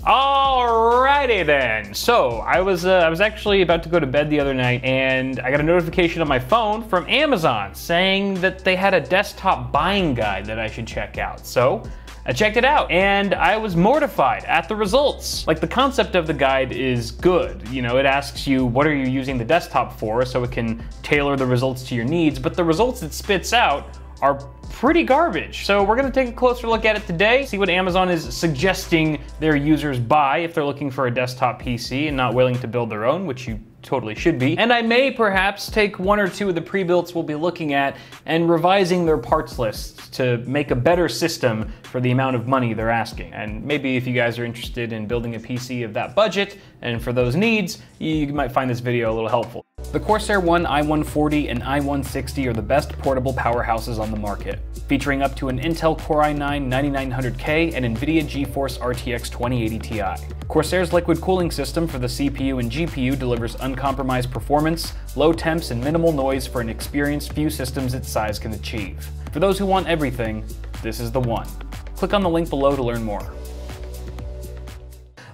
Alrighty then. So I was actually about to go to bed the other night, and I got a notification on my phone from Amazon saying that they had a desktop buying guide that I should check out. So I checked it out, and I was mortified at the results. Like, the concept of the guide is good. You know, it asks you, what are you using the desktop for, so it can tailor the results to your needs, but the results it spits out are pretty garbage. So we're gonna take a closer look at it today, see what Amazon is suggesting their users buy if they're looking for a desktop PC and not willing to build their own, which you totally should be. And I may perhaps take one or two of the pre-builts we'll be looking at and revising their parts lists to make a better system for the amount of money they're asking. And maybe if you guys are interested in building a PC of that budget and for those needs, you might find this video a little helpful. The Corsair ONE i140 and i160 are the best portable powerhouses on the market, featuring up to an Intel Core i9 9900K and NVIDIA GeForce RTX 2080 Ti. Corsair's liquid cooling system for the CPU and GPU delivers uncompromised performance, low temps, and minimal noise for an experience few systems its size can achieve. For those who want everything, this is the one. Click on the link below to learn more.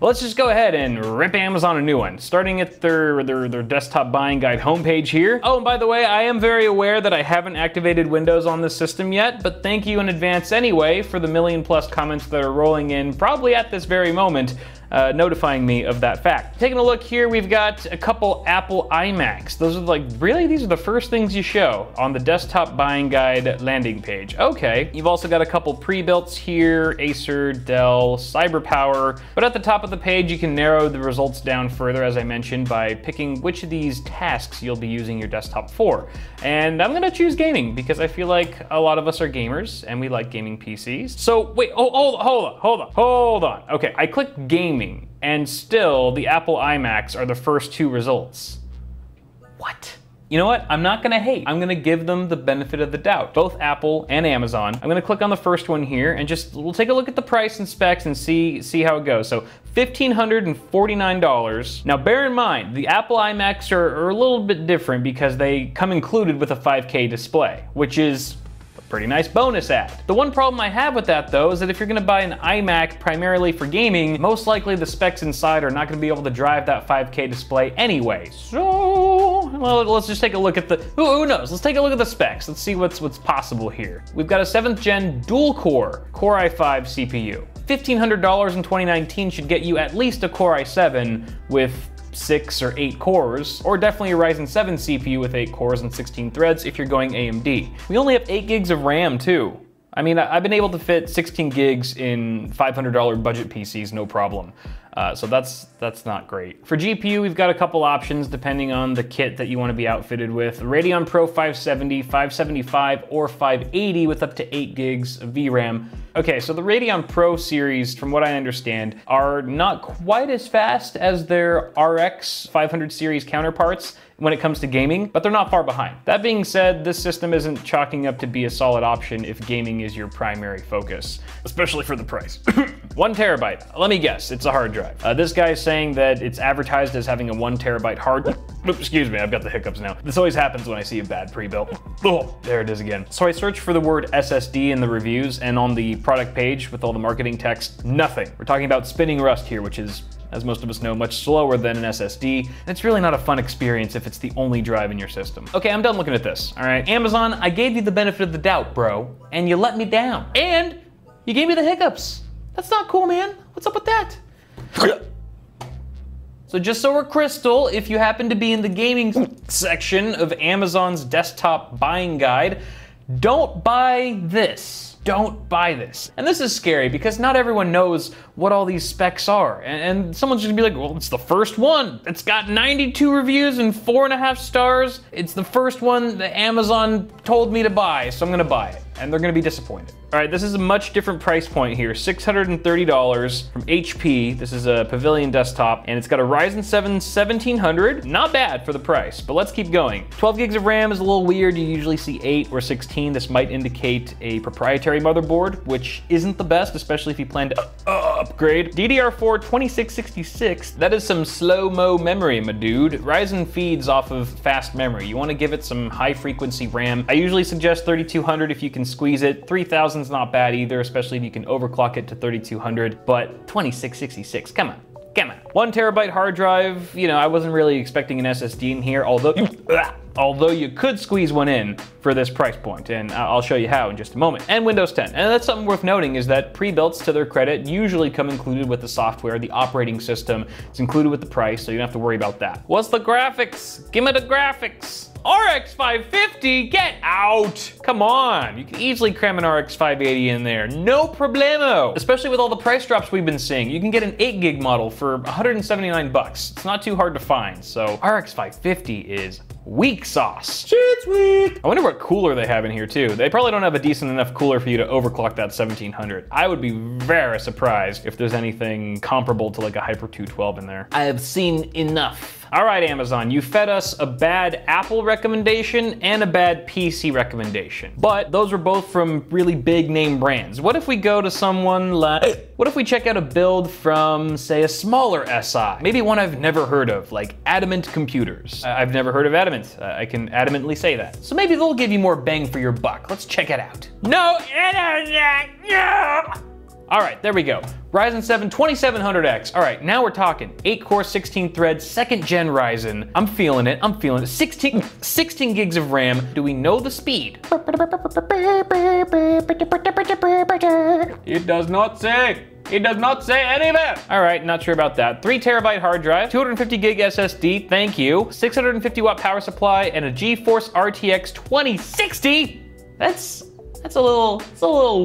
Let's just go ahead and rip Amazon a new one, starting at their desktop buying guide homepage here. Oh, and by the way, I am very aware that I haven't activated Windows on this system yet, but thank you in advance anyway for the million+ comments that are rolling in probably at this very moment, notifying me of that fact. Taking a look here, we've got a couple Apple iMacs. Those are like, really? These are the first things you show on the desktop buying guide landing page. Okay. You've also got a couple pre-builts here, Acer, Dell, CyberPower, but at the top of the page, you can narrow the results down further, as I mentioned, by picking which of these tasks you'll be using your desktop for. And I'm gonna choose gaming because I feel like a lot of us are gamers and we like gaming PCs. So wait, hold on. Okay, I clicked gaming, and still the Apple iMacs are the first two results. What? You know what? I'm not gonna hate. I'm gonna give them the benefit of the doubt. Both Apple and Amazon. I'm gonna click on the first one here and we'll take a look at the price and specs and see how it goes. So $1,549. Now bear in mind, the Apple iMacs are a little bit different because they come included with a 5K display, which is pretty nice bonus add. The one problem I have with that though is that if you're gonna buy an iMac primarily for gaming, most likely the specs inside are not gonna be able to drive that 5K display anyway. So, well, let's just take a look at the, who knows? Let's take a look at the specs. Let's see what's possible here. We've got a 7th gen dual core Core i5 CPU. $1,500 in 2019 should get you at least a Core i7 with 6 or 8 cores, or definitely a Ryzen 7 CPU with 8 cores and 16 threads if you're going AMD. We only have 8 gigs of RAM too. I mean, I've been able to fit 16 gigs in $500 budget PCs, no problem. So that's not great. For GPU, we've got a couple options depending on the kit that you want to be outfitted with. Radeon Pro 570, 575, or 580 with up to 8 gigs of VRAM. Okay, so the Radeon Pro series, from what I understand, are not quite as fast as their RX 500 series counterparts when it comes to gaming, but they're not far behind. That being said, this system isn't chalking up to be a solid option if gaming is your primary focus, especially for the price. 1 terabyte, let me guess, it's a hard drive. This guy is saying that it's advertised as having a 1 terabyte hard drive. Excuse me, I've got the hiccups now. This always happens when I see a bad pre-built. Oh, there it is again. So I searched for the word SSD in the reviews, and on the product page with all the marketing text, nothing. We're talking about spinning rust here, which is, as most of us know, much slower than an SSD. And it's really not a fun experience if it's the only drive in your system. Okay, I'm done looking at this, all right? Amazon, I gave you the benefit of the doubt, bro, and you let me down. And you gave me the hiccups. That's not cool, man. What's up with that? So just so we're crystal, if you happen to be in the gaming section of Amazon's desktop buying guide, don't buy this. Don't buy this. And this is scary because not everyone knows what all these specs are. And someone's just gonna be like, well, it's the first one. It's got 92 reviews and 4.5 stars. It's the first one that Amazon told me to buy, so I'm gonna buy it. And they're gonna be disappointed. All right, this is a much different price point here. $630 from HP. This is a Pavilion desktop, and it's got a Ryzen 7 1700. Not bad for the price, but let's keep going. 12 gigs of RAM is a little weird. You usually see 8 or 16. This might indicate a proprietary motherboard, which isn't the best, especially if you plan to upgrade. DDR4 2666. That is some slow-mo memory, my dude. Ryzen feeds off of fast memory. You wanna give it some high frequency RAM. I usually suggest 3200 if you can squeeze it. 3000 2000's not bad either, especially if you can overclock it to 3200, but 2666, come on. Come on. 1 terabyte hard drive, you know, I wasn't really expecting an SSD in here, although you could squeeze one in for this price point, and I'll show you how in just a moment. And Windows 10. And that's something worth noting is that pre-builts, to their credit, usually come included with the software. The operating system is included with the price, so you don't have to worry about that. What's the graphics? Give me the graphics. RX 550, get out! Come on, you can easily cram an RX 580 in there, no problemo. Especially with all the price drops we've been seeing. You can get an 8 gig model for 179 bucks. It's not too hard to find, so RX 550 is weak sauce. Shit's weak. I wonder what cooler they have in here too. They probably don't have a decent enough cooler for you to overclock that 1700. I would be very surprised if there's anything comparable to like a Hyper 212 in there. I have seen enough. All right, Amazon, you fed us a bad Apple recommendation and a bad PC recommendation. But those were both from really big name brands. What if we go to someone like, what if we check out a build from, say, a smaller SI? Maybe one I've never heard of, like Adamant Computers. I've never heard of Adamant. I can adamantly say that. So maybe they'll give you more bang for your buck. Let's check it out. No internet, no! All right, there we go. Ryzen 7 2700X. All right, now we're talking. 8 core, 16 threads, 2nd gen Ryzen. I'm feeling it, I'm feeling it. 16 gigs of RAM. Do we know the speed? It does not say. It does not say any of it. All right, not sure about that. 3 terabyte hard drive, 250 gig SSD, thank you. 650 watt power supply, and a GeForce RTX 2060. That's a little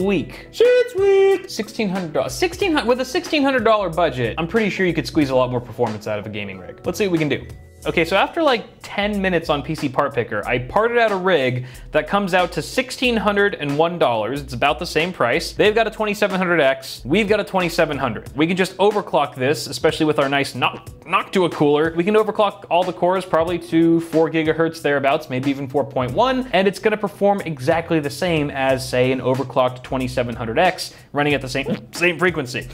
weak. Shit's weak. $1,600. With a $1,600 budget, I'm pretty sure you could squeeze a lot more performance out of a gaming rig. Let's see what we can do. Okay, so after like 10 minutes on PC Part Picker, I parted out a rig that comes out to $1,601. It's about the same price. They've got a 2700X, we've got a 2700. We can just overclock this, especially with our nice Noctua cooler. We can overclock all the cores probably to 4 gigahertz thereabouts, maybe even 4.1, and it's gonna perform exactly the same as, say, an overclocked 2700X running at the same frequency.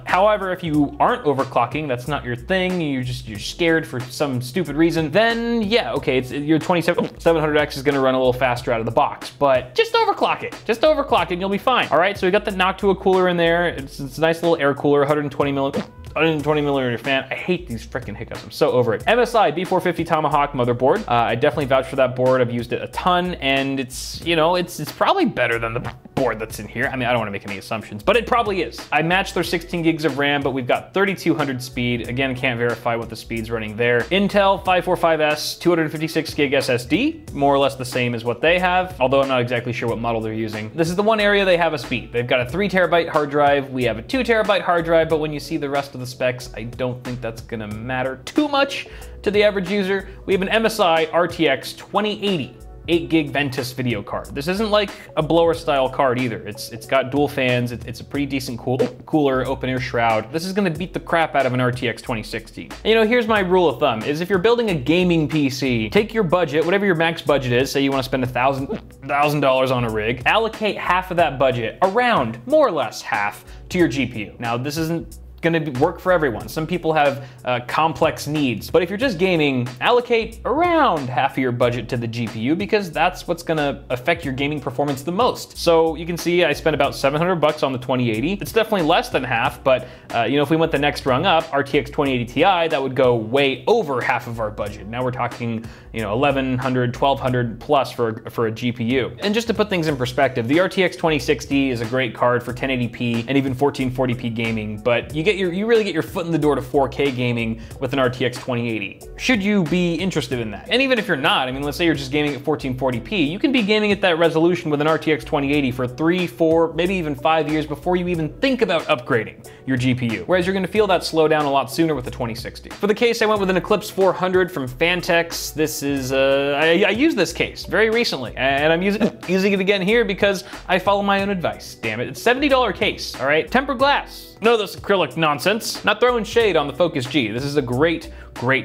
However, if you aren't overclocking, that's not your thing, you're scared for some stupid reason, then yeah, okay, your 2700X is gonna run a little faster out of the box, but just overclock it. Just overclock it and you'll be fine. All right, so we got the Noctua cooler in there. It's a nice little air cooler, 120 millimeter fan. I hate these freaking hiccups. I'm so over it. MSI B450 Tomahawk motherboard. I definitely vouch for that board. I've used it a ton, and it's, you know, it's probably better than the board that's in here. I mean, I don't want to make any assumptions, but it probably is. I matched their 16 gigs of RAM, but we've got 3200 speed. Again, can't verify what the speed's running there. Intel 545S 256 gig SSD, more or less the same as what they have, although I'm not exactly sure what model they're using. This is the one area they have us beat. They've got a 3 terabyte hard drive. We have a 2 terabyte hard drive, but when you see the rest of the specs, I don't think that's gonna matter too much to the average user. We have an MSI RTX 2080. 8 gig Ventus video card. This isn't like a blower style card either. It's got dual fans. It's a pretty decent cooler, open air shroud. This is gonna beat the crap out of an RTX 2060. And, you know, here's my rule of thumb, is if you're building a gaming PC, take your budget, whatever your max budget is, say you wanna spend $1,000 on a rig, allocate half of that budget, around more or less half, to your GPU. Now, this isn't gonna work for everyone. Some people have complex needs, but if you're just gaming, allocate around half of your budget to the GPU because that's what's gonna affect your gaming performance the most. So you can see I spent about 700 bucks on the 2080. It's definitely less than half, but you know, if we went the next rung up, RTX 2080 Ti, that would go way over half of our budget. Now we're talking, you know, 1100, 1200 plus for a GPU. And just to put things in perspective, the RTX 2060 is a great card for 1080p and even 1440p gaming, but you really get your foot in the door to 4K gaming with an RTX 2080. Should you be interested in that? And even if you're not, I mean, let's say you're just gaming at 1440p, you can be gaming at that resolution with an RTX 2080 for 3, 4, maybe even 5 years before you even think about upgrading your GPU. Whereas you're gonna feel that slow down a lot sooner with the 2060. For the case, I went with an Eclipse 400 from Fantex. This is, I used this case very recently, and I'm using it again here because I follow my own advice, damn it. It's $70 case, all right? Tempered glass. None of this acrylic nonsense. Not throwing shade on the Focus G. This is a great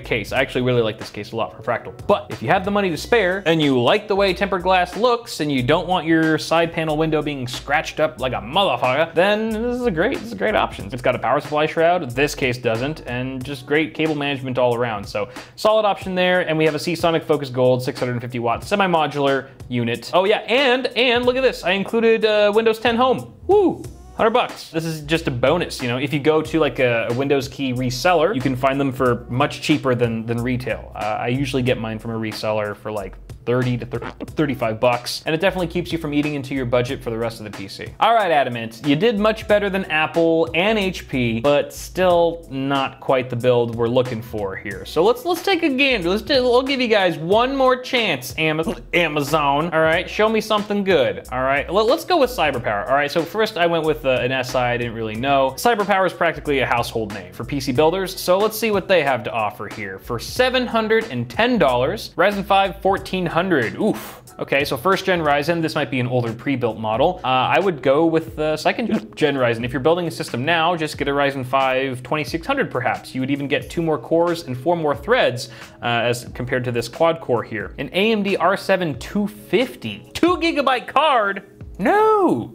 case. I actually really like this case a lot from Fractal. But if you have the money to spare and you like the way tempered glass looks and you don't want your side panel window being scratched up like a motherfucker, then this is a great option. It's got a power supply shroud. This case doesn't, and just great cable management all around. So solid option there. And we have a Seasonic Focus Gold 650 watt semi-modular unit. Oh yeah, and look at this. I included Windows 10 Home. Woo! $100. This is just a bonus, you know. If you go to like a Windows Key reseller, you can find them for much cheaper than retail. I usually get mine from a reseller for like 30 to 35 bucks, and it definitely keeps you from eating into your budget for the rest of the PC. All right, Adamant, you did much better than Apple and HP, but still not quite the build we're looking for here. So let's take a gander. I'll give you guys one more chance, Amazon. All right, show me something good. All right, let's go with CyberPower. All right, so first I went with an SI I didn't really know. CyberPower is practically a household name for PC builders, so let's see what they have to offer here. For $710, Ryzen 5 1400. Oof. Okay, so first gen Ryzen, this might be an older pre-built model. I would go with second gen Ryzen. If you're building a system now, just get a Ryzen 5 2600 perhaps. You would even get 2 more cores and 4 more threads as compared to this quad core here. An AMD R7 250, 2 GB card. No!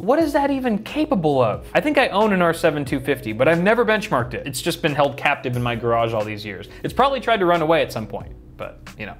What is that even capable of? I think I own an R7 250, but I've never benchmarked it. It's just been held captive in my garage all these years. It's probably tried to run away at some point, but you know,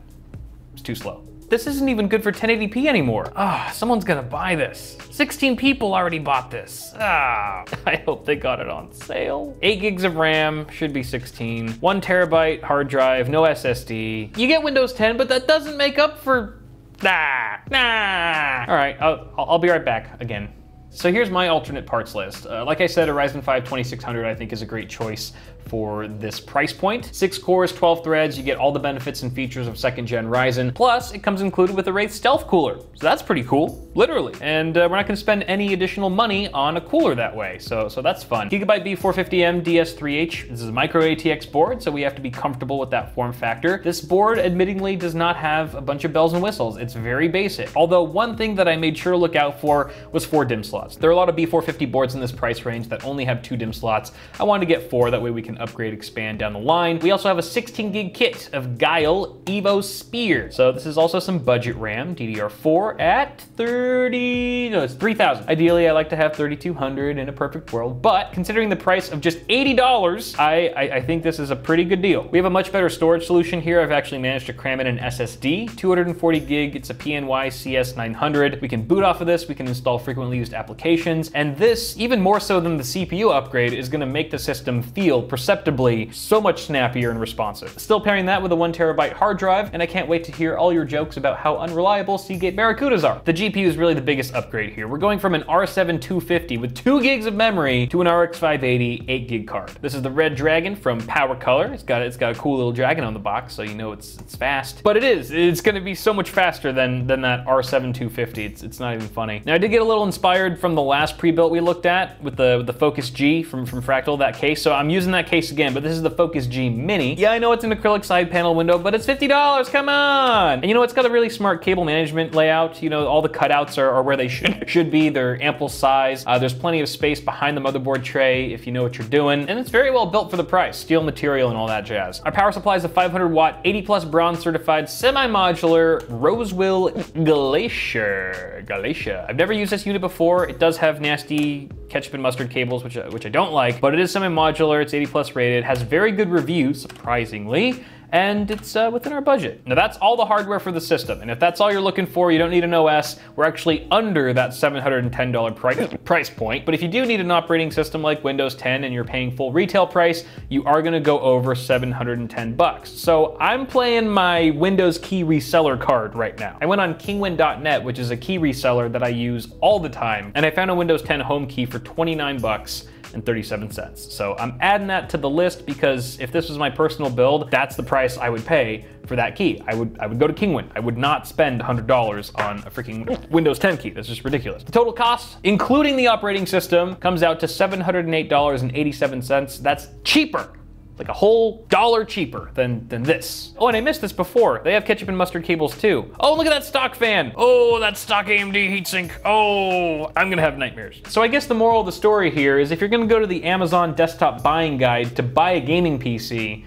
it's too slow. This isn't even good for 1080p anymore. Someone's gonna buy this. 16 people already bought this. I hope they got it on sale. 8 gigs of RAM, should be 16. 1 terabyte hard drive, no SSD. You get Windows 10, but that doesn't make up for Nah. All right, I'll be right back again. So here's my alternate parts list. Like I said, a Ryzen 5 2600 I think is a great choice for this price point. 6 cores, 12 threads, you get all the benefits and features of second gen Ryzen. Plus, it comes included with a Wraith Stealth cooler. So that's pretty cool, literally. And we're not gonna spend any additional money on a cooler that way. So that's fun. Gigabyte B450M DS3H. This is a micro ATX board, so we have to be comfortable with that form factor. This board, admittingly, does not have a bunch of bells and whistles. It's very basic. Although one thing that I made sure to look out for was 4 DIMM slots. There are a lot of B450 boards in this price range that only have 2 DIMM slots. I wanted to get 4, that way we can upgrade, expand down the line. We also have a 16 gig kit of Guile Evo Spear. So this is also some budget RAM, DDR4 at 3,000. Ideally, I like to have 3,200 in a perfect world, but considering the price of just $80, I think this is a pretty good deal. We have a much better storage solution here. I've actually managed to cram in an SSD, 240 gig. It's a PNY CS900. We can boot off of this. We can install frequently used applications. And this, even more so than the CPU upgrade, is gonna make the system feel perceptibly so much snappier and responsive. Still pairing that with a 1 terabyte hard drive, and I can't wait to hear all your jokes about how unreliable Seagate Barracudas are. The GPU is really the biggest upgrade here. We're going from an R7 250 with 2 gigs of memory to an RX 580 8 gig card. This is the Red Dragon from Power Color. It's got a cool little dragon on the box, so you know it's fast. But it's gonna be so much faster than that R7 250. It's not even funny. Now I did get a little inspired from the last pre-built we looked at with the Focus G from Fractal, that case. So I'm using that case again, but this is the Focus G Mini. Yeah, I know it's an acrylic side panel window, but it's $50, come on! And you know, it's got a really smart cable management layout. You know, all the cutouts are where they should be. They're ample size. There's plenty of space behind the motherboard tray if you know what you're doing. And it's very well built for the price. Steel material and all that jazz. Our power supply is a 500 watt, 80 plus bronze certified, semi-modular Rosewell Glacier. I've never used this unit before. It does have nasty ketchup and mustard cables, which I don't like, but it is semi-modular, it's 80 plus rated, has very good reviews, surprisingly, and it's within our budget. Now that's all the hardware for the system, and if that's all you're looking for, you don't need an OS. We're actually under that $710 price point, but if you do need an operating system like Windows 10 and you're paying full retail price, you are gonna go over $710. So I'm playing my Windows key reseller card right now. I went on kingwin.net, which is a key reseller that I use all the time, and I found a Windows 10 home key for $29.37. So I'm adding that to the list because if this was my personal build, that's the price I would pay for that key. I would go to Kingwin. I would not spend $100 on a freaking Windows 10 key. That's just ridiculous. The total cost, including the operating system, comes out to $708.87. That's cheaper like a whole $1 cheaper than this. Oh, and I missed this before. They have ketchup and mustard cables too. Oh, look at that stock fan. Oh, that stock AMD heatsink. Oh, I'm gonna have nightmares. So I guess the moral of the story here is if you're gonna go to the Amazon desktop buying guide to buy a gaming PC,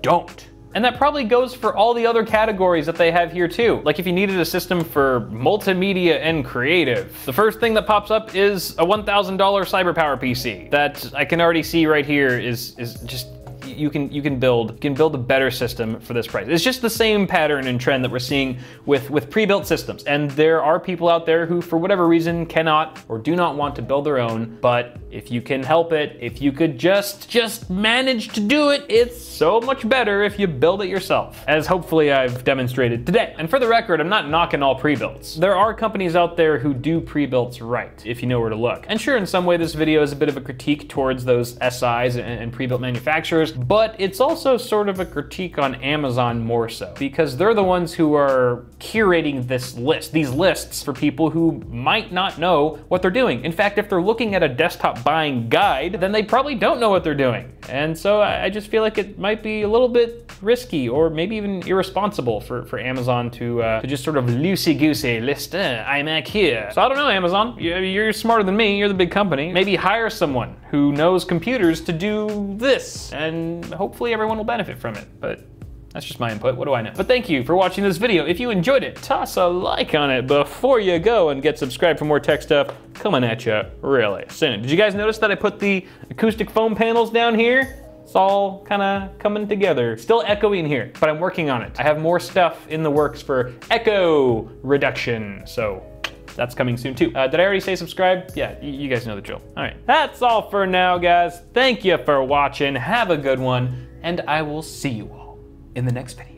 don't. And that probably goes for all the other categories that they have here too. Like if you needed a system for multimedia and creative, the first thing that pops up is a $1,000 CyberPower PC. That I can already see right here is just, you can build a better system for this price. It's just the same pattern and trend that we're seeing with pre-built systems. And there are people out there who, for whatever reason, cannot or do not want to build their own. But if you can help it, if you could just manage to do it, it's so much better if you build it yourself, as hopefully I've demonstrated today. And for the record, I'm not knocking all pre-builts. There are companies out there who do pre-builts right, if you know where to look. And sure, in some way, this video is a bit of a critique towards those SIs and pre-built manufacturers, but it's also sort of a critique on Amazon more so, because they're the ones who are curating these lists for people who might not know what they're doing. In fact, if they're looking at a desktop buying guide, then they probably don't know what they're doing. And so I just feel like it might be a little bit risky or maybe even irresponsible for Amazon to just sort of loosey-goosey list iMac here. So I don't know, Amazon, you're smarter than me, you're the big company. Maybe hire someone who knows computers to do this, and hopefully everyone will benefit from it. But that's just my input, what do I know? But thank you for watching this video. If you enjoyed it, toss a like on it before you go and get subscribed for more tech stuff coming at you really soon. Did you guys notice that I put the acoustic foam panels down here? It's all kind of coming together. Still echoey in here, but I'm working on it. I have more stuff in the works for echo reduction, so that's coming soon too. Did I already say subscribe? Yeah, you guys know the drill. All right, that's all for now, guys. Thank you for watching. Have a good one, and I will see you all in the next video.